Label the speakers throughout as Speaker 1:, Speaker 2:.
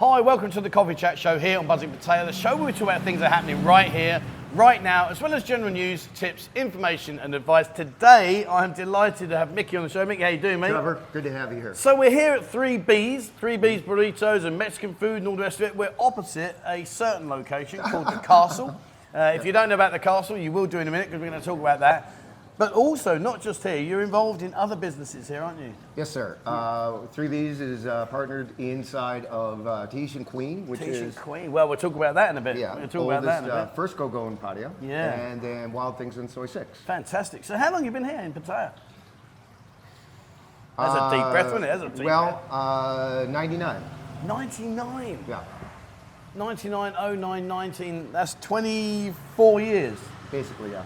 Speaker 1: Hi, welcome to the Coffee Chat Show here on Buzzing Pattaya, the show where we talk about things that are happening right here, right now, as well as general news, tips, information and advice. Today, I'm delighted to have Mickey on the show. Mickey, how you doing, mate?
Speaker 2: Trevor, good to have you here.
Speaker 1: So we're here at 3B's Burritoz and Mexican food and all the rest of it. We're opposite a certain location called the Castle. If you don't know about the Castle, you will do in a minute because we're going to talk about that. But also, not just here, you're involved in other businesses here, aren't you?
Speaker 2: Yes, sir. 3B's is partnered inside of Tahitian Queen, which
Speaker 1: Tahitian
Speaker 2: is...
Speaker 1: Queen. Well, we'll talk about that in a bit.
Speaker 2: Yeah,
Speaker 1: we'll talk about that in a bit.
Speaker 2: First go in Pattaya.
Speaker 1: Yeah.
Speaker 2: And then Wild Things in Soy 6.
Speaker 1: Fantastic. So how long have you been here in Pattaya? That's a deep breath, wasn't it? That's a deep breath.
Speaker 2: 99.
Speaker 1: 99?
Speaker 2: Yeah.
Speaker 1: 99, 09, 19, that's 24 years.
Speaker 2: Basically, yeah.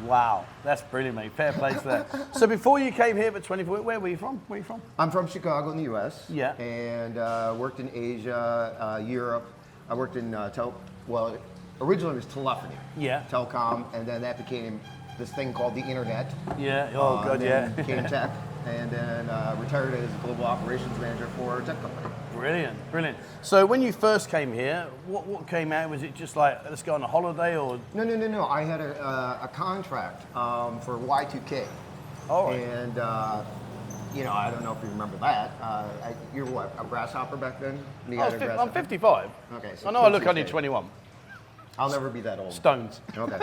Speaker 1: Wow, that's brilliant, mate. Fair play to that. So before you came here for 24, where were you from? Where are you from?
Speaker 2: I'm from Chicago in the U.S.
Speaker 1: Yeah.
Speaker 2: And worked in Asia, Europe. I worked in, originally it was telephony.
Speaker 1: Yeah.
Speaker 2: Telecom, and then that became this thing called the internet.
Speaker 1: Yeah, oh God, yeah.
Speaker 2: Became tech, and then retired as global operations manager for a tech company.
Speaker 1: Brilliant, brilliant. So when you first came here, what came out? Was it just like, let's go on a holiday or?
Speaker 2: No. I had a contract for Y2K.
Speaker 1: Oh.
Speaker 2: And, I don't know if you remember that. You were what, a grasshopper back then?
Speaker 1: I'm 55.
Speaker 2: Okay. So
Speaker 1: I know I look only 21.
Speaker 2: I'll never be that old.
Speaker 1: Stones.
Speaker 2: Okay.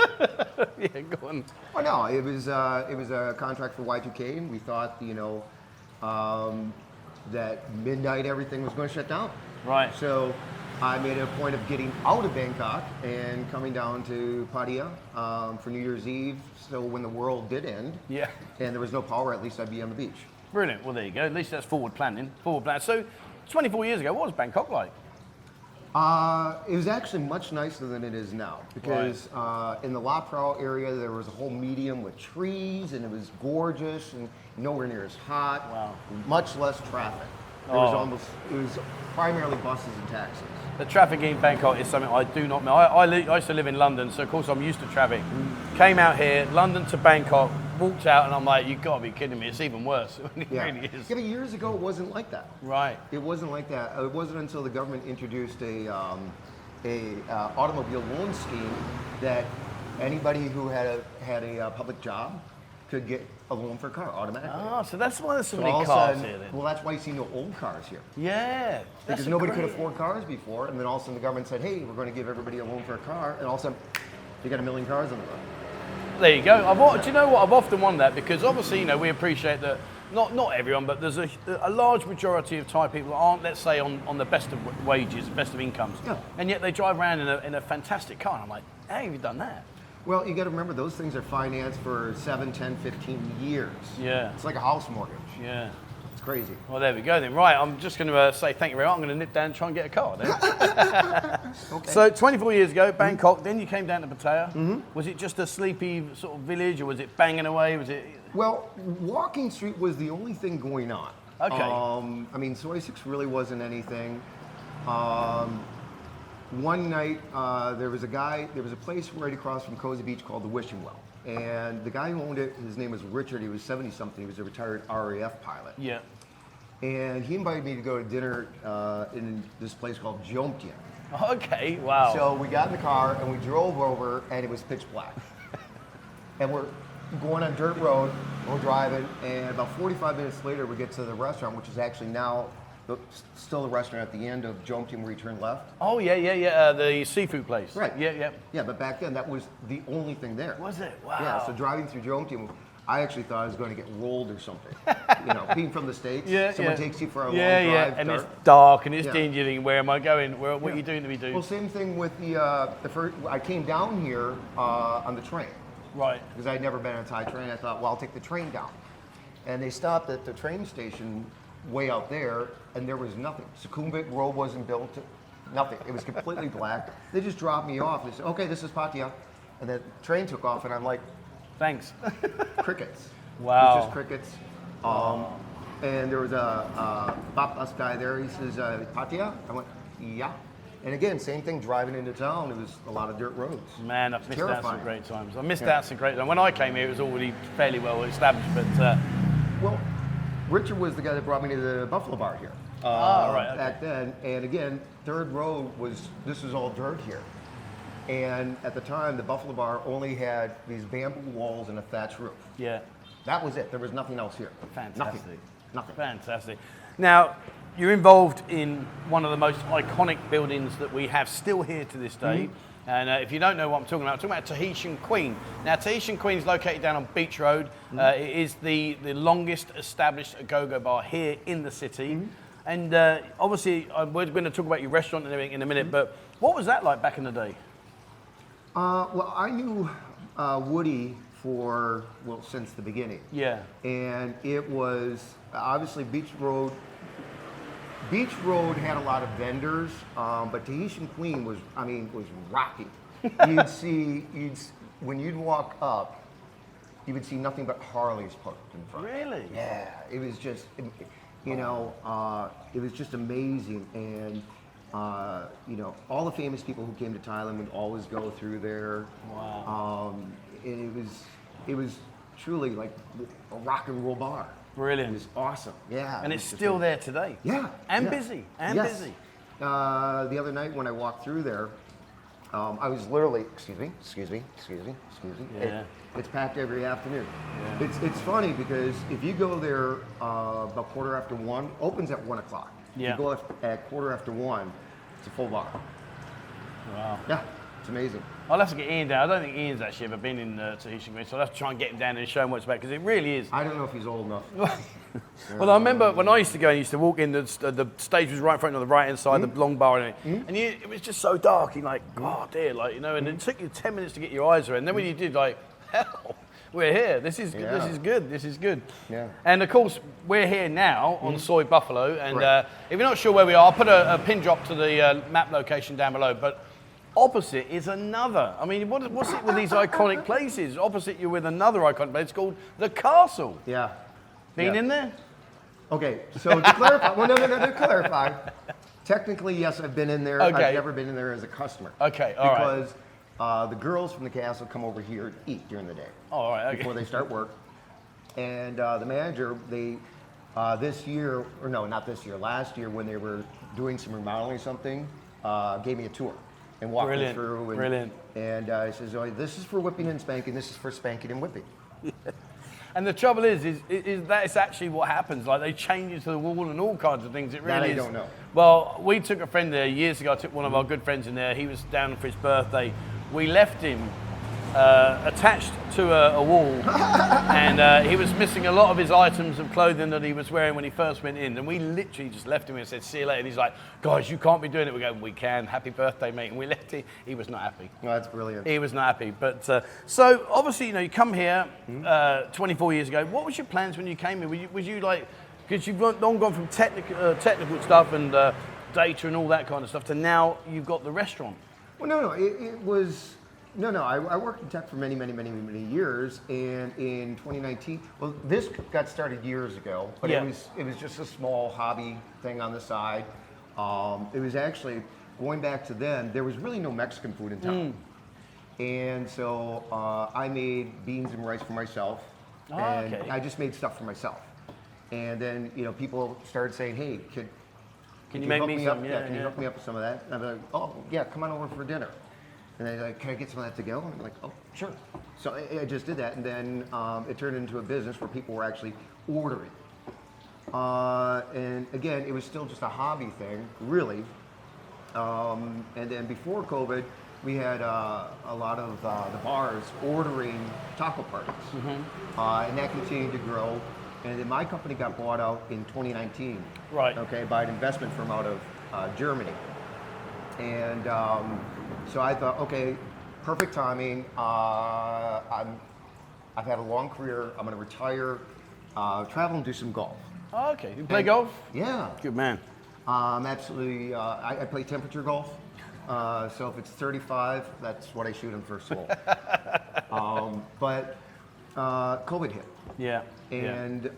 Speaker 1: Yeah, go on.
Speaker 2: Oh no, it was a contract for Y2K, and we thought, that midnight everything was going to shut down.
Speaker 1: Right.
Speaker 2: So I made a point of getting out of Bangkok and coming down to Pattaya for New Year's Eve. So when the world did end,
Speaker 1: yeah,
Speaker 2: and there was no power, at least I'd be on the beach.
Speaker 1: Brilliant. Well, there you go. At least that's forward planning. So 24 years ago, what was Bangkok like?
Speaker 2: It was actually much nicer than it is now because in the La Prao area there was a whole medium with trees and it was gorgeous and nowhere near as hot.
Speaker 1: Wow.
Speaker 2: Much less traffic. It was primarily buses and taxis.
Speaker 1: The traffic in Bangkok is something I do not know. I used to live in London, so of course I'm used to traffic. Came out here, London to Bangkok, walked out and I'm like, you've got to be kidding me, it's even worse. It really is.
Speaker 2: Yeah, but years ago it wasn't like that.
Speaker 1: Right.
Speaker 2: It wasn't like that. It wasn't until the government introduced a automobile loan scheme that anybody who had a public job could get a loan for a car automatically.
Speaker 1: Oh, so that's why there's so many cars here then.
Speaker 2: Well, that's why you see no old cars here.
Speaker 1: Yeah.
Speaker 2: Because nobody could afford cars before, and then all of a sudden the government said, hey, we're going to give everybody a loan for a car, and all of a sudden you got 1 million cars on the road.
Speaker 1: There you go. Do you know what? I've often wondered that because obviously, we appreciate that, not everyone, but there's a large majority of Thai people that aren't, let's say, on the best of wages, best of incomes, and yet they drive around in a fantastic car, and I'm like, how have you done that?
Speaker 2: Well, you got to remember, those things are financed for 7, 10, 15 years.
Speaker 1: Yeah.
Speaker 2: It's like a house mortgage.
Speaker 1: Yeah.
Speaker 2: It's crazy.
Speaker 1: Well, there we go then. Right, I'm just going to say thank you very much. I'm going to nip down and try and get a car then.
Speaker 2: Okay.
Speaker 1: So 24 years ago, Bangkok, then you came down to Pattaya. Mm-hmm. Was it just a sleepy sort of village or was it banging away? Was it?
Speaker 2: Well, Walking Street was the only thing going on.
Speaker 1: Okay.
Speaker 2: Soy 6 really wasn't anything. One night, there was a place right across from Cozy Beach called the Wishing Well. And the guy who owned it, his name was Richard, he was 70-something, he was a retired RAF pilot.
Speaker 1: Yeah.
Speaker 2: And he invited me to go to dinner in this place called Jomtien.
Speaker 1: Okay, wow.
Speaker 2: So we got in the car and we drove over and it was pitch black. And we're going on dirt road, we're driving, and about 45 minutes later we get to the restaurant, which is actually now still a restaurant at the end of Jomtien where you turn left.
Speaker 1: Oh, yeah, the seafood place.
Speaker 2: Right.
Speaker 1: Yeah.
Speaker 2: Yeah, but back then that was the only thing there.
Speaker 1: Was it? Wow.
Speaker 2: Yeah, so driving through Jomtien, I actually thought I was going to get rolled or something. Being from the States, someone takes you for a long drive.
Speaker 1: Yeah, and it's dark and it's dingy. You think, where am I going? What are you doing to me, dude?
Speaker 2: Well, same thing with the first. I came down here on the train.
Speaker 1: Right.
Speaker 2: Because I'd never been on a Thai train. I thought, well, I'll take the train down. And they stopped at the train station way out there, and there was nothing. Sukhumvit Road wasn't built. Nothing. It was completely black. They just dropped me off. They said, okay, this is Pattaya. And the train took off, and I'm like,
Speaker 1: thanks.
Speaker 2: Crickets.
Speaker 1: Wow.
Speaker 2: It was just crickets. And there was a bus guy there. He says, Pattaya? I went, yeah. And again, same thing, driving into town, it was a lot of dirt roads.
Speaker 1: Man, I've missed out some great times. I missed out some great times. When I came here, it was already fairly well established, but...
Speaker 2: Well, Richard was the guy that brought me to the Buffalo Bar here. back then. And again, third row this was all dirt here. And at the time, the Buffalo Bar only had these bamboo walls and a thatch roof.
Speaker 1: Yeah.
Speaker 2: That was it. There was nothing else here.
Speaker 1: Fantastic.
Speaker 2: Nothing.
Speaker 1: Fantastic. Now, you're involved in one of the most iconic buildings that we have still here to this day. And if you don't know what I'm talking about Tahitian Queen. Now, Tahitian Queen is located down on Beach Road. It is the longest established go-go bar here in the city. And obviously, we're going to talk about your restaurant and everything in a minute, but what was that like back in the day?
Speaker 2: Well, I knew Woody since the beginning.
Speaker 1: Yeah.
Speaker 2: And it was obviously Beach Road. Beach Road had a lot of vendors, but Tahitian Queen was rocking. When you'd walk up, you would see nothing but Harleys parked in front.
Speaker 1: Really?
Speaker 2: Yeah, it was just, it was just amazing. And all the famous people who came to Thailand would always go through there.
Speaker 1: Wow.
Speaker 2: And it was truly like a rock and roll bar.
Speaker 1: Brilliant.
Speaker 2: It was awesome. Yeah.
Speaker 1: And it's still there today.
Speaker 2: Yeah.
Speaker 1: And busy. Busy.
Speaker 2: The other night when I walked through there, I was literally, excuse me.
Speaker 1: Yeah.
Speaker 2: It's packed every afternoon.
Speaker 1: Yeah.
Speaker 2: It's funny because if you go there about 1:15, opens at 1 o'clock.
Speaker 1: Yeah.
Speaker 2: You go at 1:15, it's a full bar.
Speaker 1: Wow.
Speaker 2: Yeah, it's amazing.
Speaker 1: I'll have to get Ian down. I don't think Ian's actually ever been in Tahitian Queen, so I'll have to try and get him down and show him what it's about, because it really is.
Speaker 2: I don't know if he's old enough.
Speaker 1: Well, I remember when I used to go and used to walk in, the stage was right in front on the right-hand side, the long bar, and it was just so dark. You're like, oh dear, and it took you 10 minutes to get your eyes around. And then when you did, like, hell, we're here. This is good.
Speaker 2: Yeah.
Speaker 1: And of course, we're here now on Soy Buffalo, and
Speaker 2: Right.
Speaker 1: if you're not sure where we are, I'll put a pin drop to the map location down below. But opposite is another. I mean, what's it with these iconic places? Opposite you're with another iconic place called the Castle.
Speaker 2: Yeah.
Speaker 1: Been in there?
Speaker 2: Okay, so to clarify, to clarify, technically, yes, I've been in there.
Speaker 1: Okay.
Speaker 2: I've never been in there as a customer.
Speaker 1: Okay, all right.
Speaker 2: Because the girls from the castle come over here to eat during the day.
Speaker 1: Oh, all right, okay.
Speaker 2: Before they start work. And the manager, this year, or no, not this year, last year when they were doing some remodeling or something, gave me a tour and walked me through. And,
Speaker 1: Brilliant.
Speaker 2: And he says, oh, this is for whipping and spanking, this is for spanking and whipping.
Speaker 1: And the trouble is that it's actually what happens. Like, they change it to the wall and all kinds of things. It really
Speaker 2: That I
Speaker 1: is.
Speaker 2: don't know.
Speaker 1: Well, we took a friend there years ago. I took one of our good friends in there. He was down for his birthday. We left him attached to a wall, and he was missing a lot of his items of clothing that he was wearing when he first went in. And we literally just left him and said, see you later. And he's like, guys, you can't be doing it. We go, we can. Happy birthday, mate. And we left him. He was not happy.
Speaker 2: Oh, that's brilliant.
Speaker 1: He was not happy. But so obviously, you come here 24 years ago. What was your plans when you came here? Was you like, because you've long gone from technical stuff and data and all that kind of stuff to now you've got the restaurant?
Speaker 2: Well, no, it was. No, I worked in tech for many years, and in 2019, well, this got started years ago, but it was just a small hobby thing on the side. It was actually, going back to then, there was really no Mexican food in town. And so I made beans and rice for myself, and
Speaker 1: okay.
Speaker 2: I just made stuff for myself. And then, people started saying, hey, can you
Speaker 1: make
Speaker 2: hook
Speaker 1: me
Speaker 2: up?
Speaker 1: some?
Speaker 2: Yeah, can you hook me up with some of that? And I'm like, oh, yeah, come on over for dinner. And they're like, can I get some of that to go? And I'm like, oh, sure. So I just did that, and then it turned into a business where people were actually ordering. And again, it was still just a hobby thing, really. And then before COVID, we had a lot of the bars ordering taco parties. And that continued to grow. And then my company got bought out in 2019.
Speaker 1: Right.
Speaker 2: Okay, by an investment firm out of Germany. And so I thought, okay, perfect timing. I've had a long career. I'm going to retire, travel and do some golf.
Speaker 1: Oh, okay. You play golf?
Speaker 2: Yeah.
Speaker 1: Good man.
Speaker 2: Absolutely. I play temperature golf. So if it's 35, that's what I shoot in first hole. But COVID hit.
Speaker 1: Yeah.
Speaker 2: And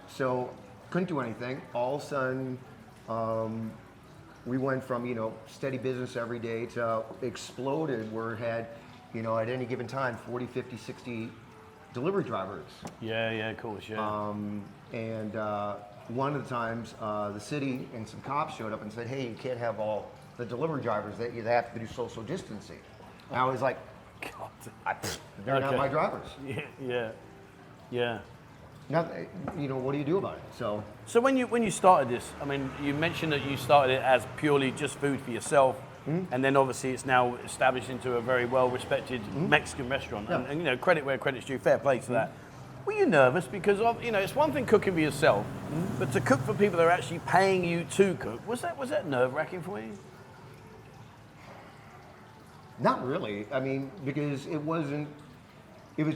Speaker 2: so couldn't do anything. All of a sudden, we went from, steady business every day to exploded where it had, at any given time, 40, 50, 60 delivery drivers.
Speaker 1: Yeah, of course, yeah.
Speaker 2: And one of the times, the city and some cops showed up and said, hey, you can't have all the delivery drivers, that you have to do social distancing. And I was like,
Speaker 1: God.
Speaker 2: they're not my drivers.
Speaker 1: Yeah.
Speaker 2: Now, what do you do about it?
Speaker 1: So when you started this, I mean, you mentioned that you started it as purely just food for yourself, and then obviously it's now established into a very well-respected Mexican restaurant.
Speaker 2: Yeah.
Speaker 1: And credit where credit's due, fair play for that. Were you nervous? Because it's one thing cooking for yourself, but to cook for people that are actually paying you to cook, was that nerve-wracking for you?
Speaker 2: Not really. I mean, because it was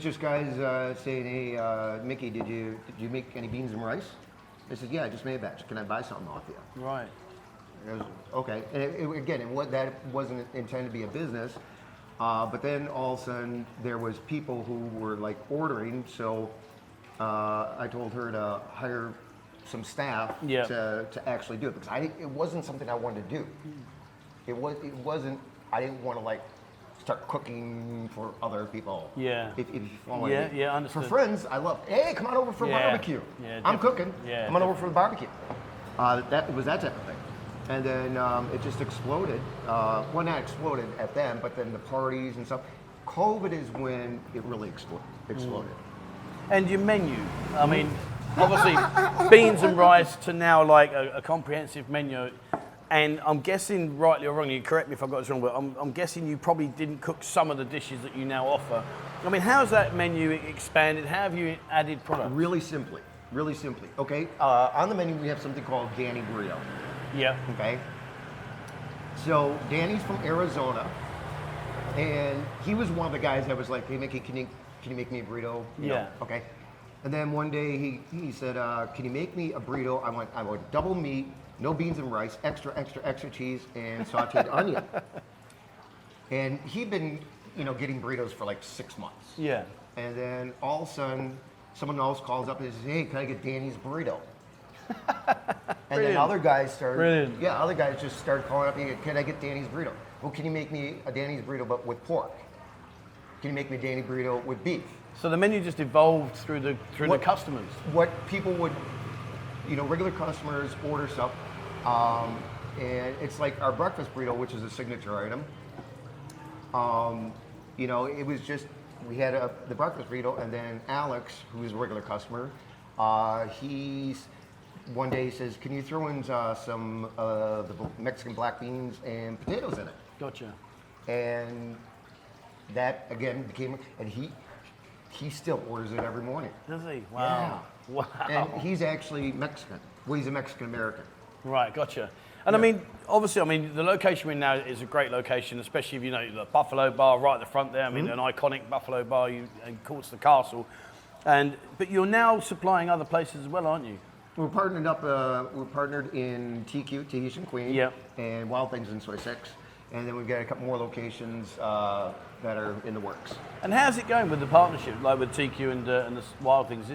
Speaker 2: just guys saying, hey, Mickey, did you make any beans and rice? I said, yeah, I just made a batch. Can I buy something off you?
Speaker 1: Right.
Speaker 2: It was, okay. And that wasn't intended to be a business. But then all of a sudden there was people who were like ordering. So I told her to hire some staff to actually do it, because it wasn't something I wanted to do. It wasn't. I didn't want to like start cooking for other people.
Speaker 1: Yeah.
Speaker 2: If you follow me.
Speaker 1: Yeah, understood.
Speaker 2: For friends, I love. Hey, come on over for barbecue.
Speaker 1: Yeah,
Speaker 2: I'm cooking.
Speaker 1: Yeah,
Speaker 2: come on over for the barbecue. That was that type of thing. And then it just exploded. Well, not exploded at them, but then the parties and stuff. COVID is when it really exploded.
Speaker 1: And your menu, I mean, obviously beans and rice to now like a comprehensive menu. And I'm guessing, rightly or wrongly, correct me if I got this wrong, but I'm guessing you probably didn't cook some of the dishes that you now offer. I mean, how's that menu expanded? How have you added products?
Speaker 2: Really simply. Okay, on the menu we have something called Danny Burrito.
Speaker 1: Yeah.
Speaker 2: Okay. So Danny's from Arizona, and he was one of the guys that was like, "Hey Mickey, can you make me a burrito?" You know? Okay. And then one day he said, "Can you make me a burrito? I want double meat, no beans and rice, extra cheese, and sautéed onion." And he'd been, getting burritos for like 6 months.
Speaker 1: Yeah.
Speaker 2: And then all of a sudden, someone else calls up and says, "Hey, can I get Danny's burrito?" And then other guys just started calling up, "Can I get Danny's burrito?" "Well, can you make me a Danny's burrito but with pork? Can you make me a Danny burrito with beef?"
Speaker 1: So the menu just evolved through the customers.
Speaker 2: What people would, regular customers order stuff, and it's like our breakfast burrito, which is a signature item. It was just, we had the breakfast burrito, and then Alex, who is a regular customer, one day he says, "Can you throw in some the Mexican black beans and potatoes in it?"
Speaker 1: Gotcha.
Speaker 2: And that again became, and he still orders it every morning.
Speaker 1: Does he? Wow.
Speaker 2: Yeah.
Speaker 1: Wow.
Speaker 2: And he's actually Mexican. Well, he's a Mexican American.
Speaker 1: Right, gotcha. And I mean, obviously, the location we're in now is a great location, especially if the Buffalo Bar right at the front there. I mean, an iconic Buffalo Bar, and of course the castle. But you're now supplying other places as well, aren't you?
Speaker 2: We're partnered up. We're partnered in TQ, Tahitian Queen, and Wild Things in Soy 6, and then we've got a couple more locations that are in the works.
Speaker 1: And how's it going with the partnership, like with TQ and the Wild Things?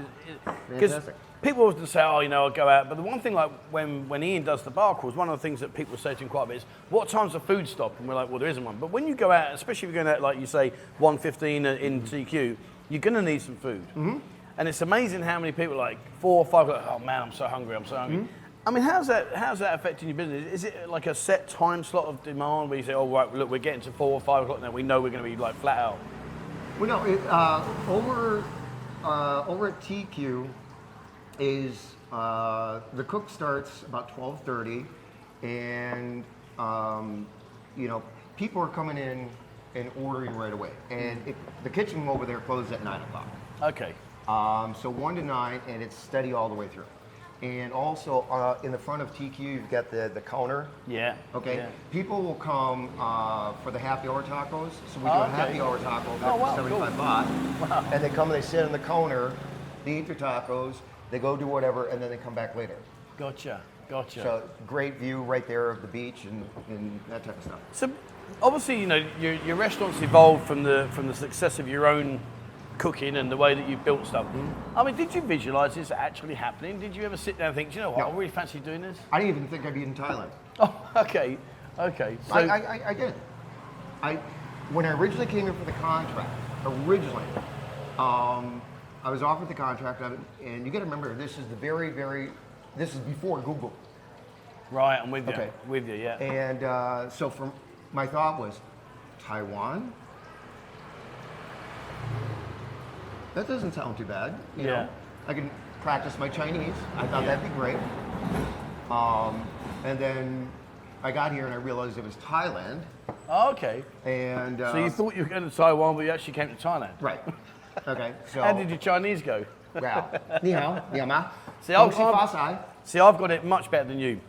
Speaker 1: Because people often say, "Oh, I'll go out," but the one thing, like when Ian does the bar crawls, one of the things that people say to him quite a bit is, "What time's the food stop?" And we're like, "Well, there isn't one." But when you go out, especially if you're going out, like you say, 1:15 in TQ, you're going to need some food. And it's amazing how many people, like 4 or 5 o'clock, "Oh man, I'm so hungry. I mean, how's that affecting your business? Is it like a set time slot of demand where you say, "Oh right, look, we're getting to 4 or 5 o'clock now. We know we're going to be like flat out"?
Speaker 2: Well, no. Over at TQ is the cook starts about 12:30, and people are coming in and ordering right away. And the kitchen over there closes at 9 o'clock.
Speaker 1: Okay.
Speaker 2: So 1 to 9, and it's steady all the way through. And also in the front of TQ, you've got the counter.
Speaker 1: Yeah.
Speaker 2: Okay.
Speaker 1: Yeah.
Speaker 2: People will come for the happy hour tacos. So we do a happy hour taco for 75 baht.
Speaker 1: Wow.
Speaker 2: And they come and they sit on the counter, they eat their tacos, they go do whatever, and then they come back later.
Speaker 1: Gotcha.
Speaker 2: So great view right there of the beach and that type of stuff.
Speaker 1: So obviously, your restaurant's evolved from the success of your own cooking and the way that you built stuff. I mean, did you visualize this actually happening? Did you ever sit down and think, "Do you know what,
Speaker 2: No.
Speaker 1: I really fancy doing this"?
Speaker 2: I didn't even think I'd be in Thailand.
Speaker 1: Oh, okay. So,
Speaker 2: I did. When I originally came here for the contract, I was offered the contract, and you got to remember, this is the very, very This is before Google.
Speaker 1: Right, I'm with you.
Speaker 2: Okay.
Speaker 1: With you, yeah.
Speaker 2: And so my thought was, Taiwan? That doesn't sound too bad. You know? I can practice my Chinese. I thought that'd be great. And then I got here and I realized it was Thailand.
Speaker 1: Oh, okay.
Speaker 2: And
Speaker 1: so you thought you were going to Taiwan, but you actually came to Thailand.
Speaker 2: Right. Okay. So
Speaker 1: how did your Chinese go?
Speaker 2: Wow. Ni hao, ni hao ma.
Speaker 1: See, I've got it much better than you.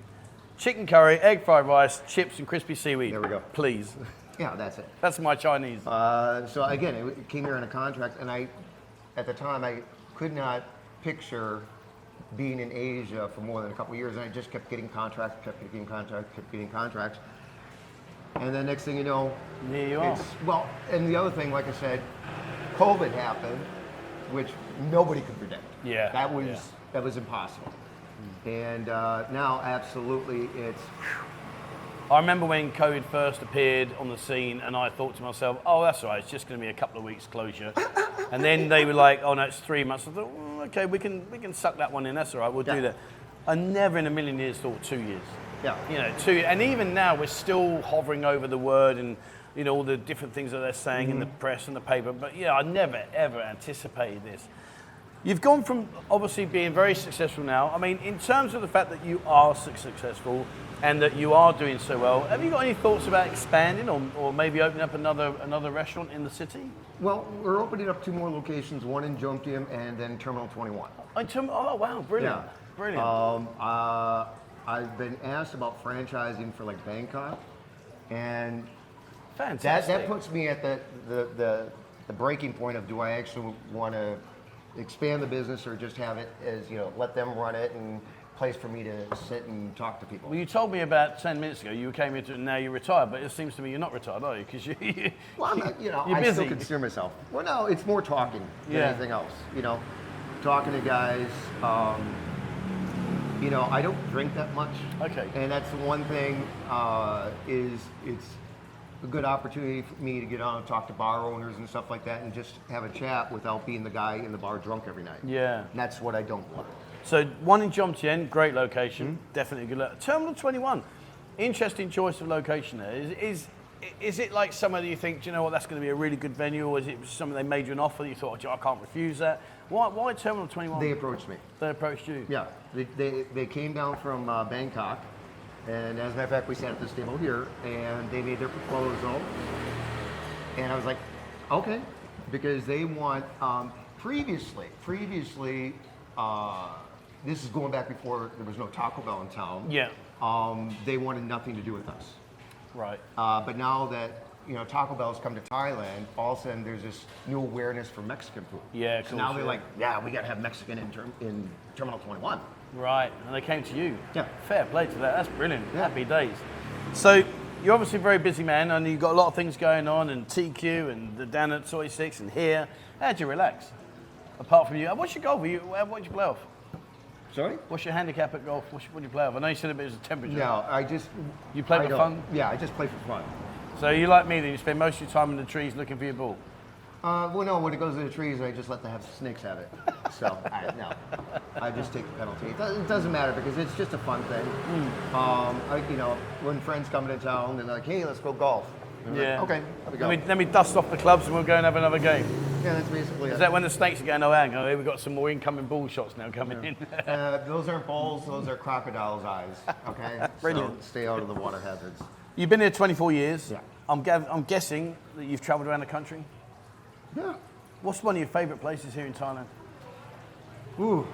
Speaker 1: Chicken curry, egg fried rice, chips, and crispy seaweed.
Speaker 2: There we go.
Speaker 1: Please.
Speaker 2: Yeah, that's it.
Speaker 1: That's my Chinese.
Speaker 2: So again, it came here on a contract, and at the time, I could not picture being in Asia for more than a couple of years, and I just kept getting contracts, kept getting contracts. And then next thing you know,
Speaker 1: here you are.
Speaker 2: Well, and the other thing, like I said, COVID happened, which nobody could predict.
Speaker 1: Yeah.
Speaker 2: That was impossible. And now, absolutely, it's.
Speaker 1: I remember when COVID first appeared on the scene, and I thought to myself, "Oh, that's all right. It's just going to be a couple of weeks closure." And then they were like, "Oh no, it's 3 months." I thought, "Okay, we can suck that one in. That's all right. We'll do that." I never in a million years thought 2 years.
Speaker 2: Yeah.
Speaker 1: You know, 2, and even now we're still hovering over the word and all the different things that they're saying in the press and the paper. But yeah, I never ever anticipated this. You've gone from obviously being very successful now. I mean, in terms of the fact that you are successful and that you are doing so well, have you got any thoughts about expanding or maybe opening up another restaurant in the city?
Speaker 2: Well, we're opening up 2 more locations, one in Jomtien and then Terminal 21.
Speaker 1: Oh, wow, brilliant.
Speaker 2: Yeah.
Speaker 1: Brilliant.
Speaker 2: I've been asked about franchising for like Bangkok, and
Speaker 1: fantastic.
Speaker 2: that puts me at the breaking point of, do I actually want to expand the business or just have it as, let them run it and place for me to sit and talk to people.
Speaker 1: Well, you told me about 10 minutes ago you came here and now you're retired, but it seems to me you're not retired, are you? Because
Speaker 2: well, I'm not,
Speaker 1: you're
Speaker 2: I
Speaker 1: busy.
Speaker 2: still consider myself. Well, no, it's more talking than anything else. Talking to guys. I don't drink that much.
Speaker 1: Okay.
Speaker 2: And that's the one thing. Is it's a good opportunity for me to get on and talk to bar owners and stuff like that, and just have a chat without being the guy in the bar drunk every night.
Speaker 1: Yeah.
Speaker 2: And that's what I don't want.
Speaker 1: So one in Jomtien, great location, definitely a good. Terminal 21, interesting choice of location there. Is it like somewhere that you think, do you know what, that's going to be a really good venue, or is it something they made you an offer that you thought, I can't refuse that? Why Terminal 21?
Speaker 2: They approached me.
Speaker 1: They approached you?
Speaker 2: Yeah, they came down from Bangkok, and as a matter of fact, we sat at this table here, and they made their proposal, and I was like, okay, because they want, previously, this is going back before there was no Taco Bell in town.
Speaker 1: Yeah.
Speaker 2: They wanted nothing to do with us.
Speaker 1: Right.
Speaker 2: But now that Taco Bell's come to Thailand, all of a sudden there's this new awareness for Mexican food.
Speaker 1: Yeah.
Speaker 2: So now they're like, yeah, we got to have Mexican in Terminal 21.
Speaker 1: Right, and they came to you.
Speaker 2: Yeah.
Speaker 1: Fair play to that. That's brilliant.
Speaker 2: Yeah.
Speaker 1: Happy days. So you're obviously a very busy man, and you've got a lot of things going on, and TQ, and the down at 26, and here. How'd you relax? Apart from you, what's your golf? What do you play off?
Speaker 2: Sorry?
Speaker 1: What's your handicap at golf? What do you play off? I know you said it was a temperature.
Speaker 2: No, I just.
Speaker 1: You play for fun?
Speaker 2: Yeah, I just play for fun.
Speaker 1: So you like me, then you spend most of your time in the trees looking for your ball?
Speaker 2: Well, no, when it goes to the trees, I just let the snakes have it. So, I just take the penalty. It doesn't matter because it's just a fun thing. When friends come into town, they're like, hey, let's go golf.
Speaker 1: Yeah.
Speaker 2: Like, okay, we go.
Speaker 1: Let me dust off the clubs and we'll go and have another game.
Speaker 2: Yeah, that's basically it.
Speaker 1: Is that when the snakes are going, oh, hang on, we've got some more incoming ball shots now coming in?
Speaker 2: Those aren't balls, those are crocodile's eyes, okay?
Speaker 1: Brilliant.
Speaker 2: So stay out of the water hazards.
Speaker 1: You've been here 24 years.
Speaker 2: Yeah.
Speaker 1: I'm guessing that you've travelled around the country.
Speaker 2: Yeah.
Speaker 1: What's one of your favourite places here in Thailand?
Speaker 2: Ooh,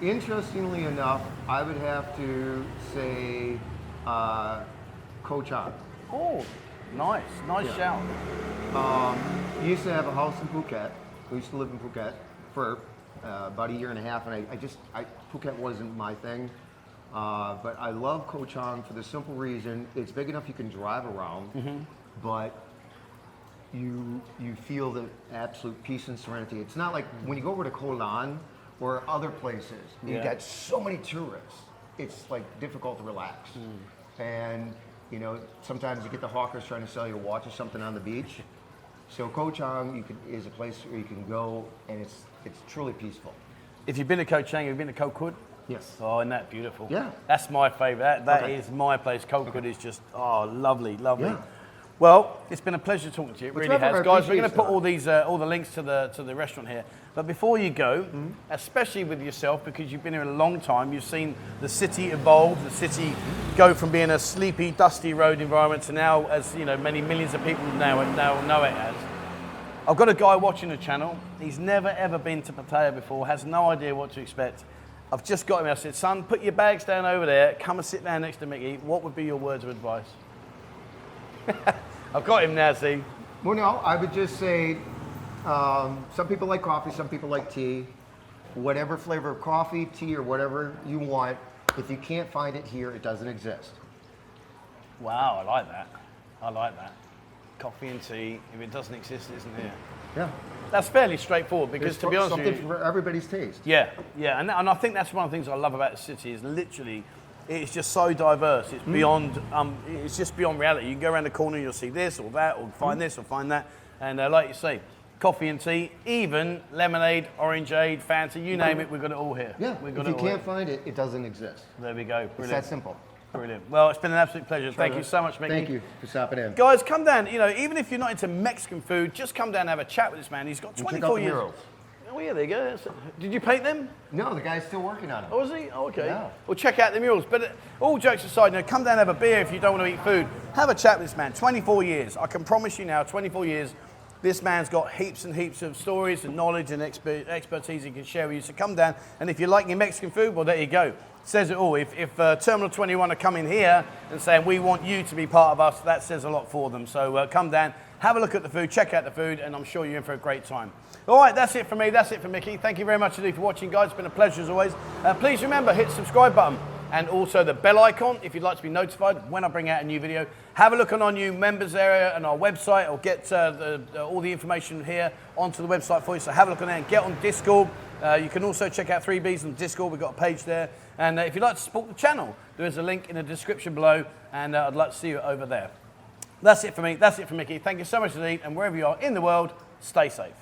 Speaker 2: interestingly enough, I would have to say Koh Chang.
Speaker 1: Oh, nice shout.
Speaker 2: Used to have a house in Phuket. We used to live in Phuket for about a year and a half, and Phuket wasn't my thing. But I love Koh Chang for the simple reason it's big enough you can drive around, but you feel the absolute peace and serenity. It's not like when you go over to Koh Lan or other places, you got so many tourists. It's like difficult to relax. And sometimes you get the hawkers trying to sell you a watch or something on the beach. So Koh Chang is a place where you can go, and it's truly peaceful.
Speaker 1: If you've been to Koh Chang, have you been to Koh Kud?
Speaker 2: Yes.
Speaker 1: Oh, isn't that beautiful?
Speaker 2: Yeah.
Speaker 1: That's my favourite. That
Speaker 2: Okay.
Speaker 1: is my place. Coalwood is just, lovely, lovely.
Speaker 2: Yeah.
Speaker 1: Well, it's been a pleasure talking to you. It really
Speaker 2: Whatever,
Speaker 1: has.
Speaker 2: I
Speaker 1: Guys, we're
Speaker 2: appreciate
Speaker 1: going to put
Speaker 2: that.
Speaker 1: all the links to the restaurant here. But before you go, especially with yourself, because you've been here a long time, you've seen the city evolve, the city go from being a sleepy, dusty road environment to now, as you know, many millions of people now know it as. I've got a guy watching the channel. He's never ever been to Pattaya before, has no idea what to expect. I've just got him. I said, son, put your bags down over there. Come and sit down next to Mickey. What would be your words of advice? I've got him now, see.
Speaker 2: Well, no, I would just say some people like coffee, some people like tea. Whatever flavor of coffee, tea, or whatever you want, if you can't find it here, it doesn't exist.
Speaker 1: Wow, I like that. I like that. Coffee and tea, if it doesn't exist, it isn't here.
Speaker 2: Yeah.
Speaker 1: That's fairly straightforward because, to be honest with
Speaker 2: something
Speaker 1: you,
Speaker 2: for everybody's taste.
Speaker 1: yeah, and I think that's one of the things I love about the city is literally, it's just so diverse. It's beyond, it's just beyond reality. You can go around the corner, you'll see this or that, or find this or find that, and like you say, coffee and tea, even lemonade, orangeade, Fanta, you name it, we've got it all here.
Speaker 2: Yeah,
Speaker 1: we've
Speaker 2: if
Speaker 1: got
Speaker 2: you
Speaker 1: it all
Speaker 2: can't
Speaker 1: here.
Speaker 2: find it, it doesn't exist.
Speaker 1: There we go.
Speaker 2: It's
Speaker 1: Brilliant.
Speaker 2: that simple.
Speaker 1: Brilliant. Well, it's been an absolute pleasure. Thank you so much, Mickey.
Speaker 2: Thank you for stopping in.
Speaker 1: Guys, come down. You know, even if you're not into Mexican food, just come down and have a chat with this man. He's got
Speaker 2: Check out
Speaker 1: 24
Speaker 2: the
Speaker 1: years.
Speaker 2: murals.
Speaker 1: Oh, yeah, there you go. Did you paint them?
Speaker 2: No, the guy's still working on it.
Speaker 1: Oh, is he? Oh, okay.
Speaker 2: Yeah.
Speaker 1: Well, check out the murals. But all jokes aside, come down and have a beer if you don't want to eat food. Have a chat with this man. 24 years. I can promise you now, 24 years, this man's got heaps and heaps of stories and knowledge and expertise he can share with you. So come down, and if you're liking Mexican food, well, there you go. Says it all. If Terminal 21 are coming here and saying, we want you to be part of us, that says a lot for them. So come down, have a look at the food, check out the food, and I'm sure you're in for a great time. All right, that's it for me. That's it for Mickey. Thank you very much indeed for watching, guys. It's been a pleasure as always. Please remember, hit the subscribe button and also the bell icon if you'd like to be notified when I bring out a new video. Have a look on our new members area and our website, or get all the information here onto the website for you. So have a look on there and get on Discord. You can also check out 3Bs on Discord. We've got a page there. And if you'd like to support the channel, there is a link in the description below, and I'd like to see you over there. That's it for me. That's it for Mickey. Thank you so much indeed, and wherever you are in the world, stay safe.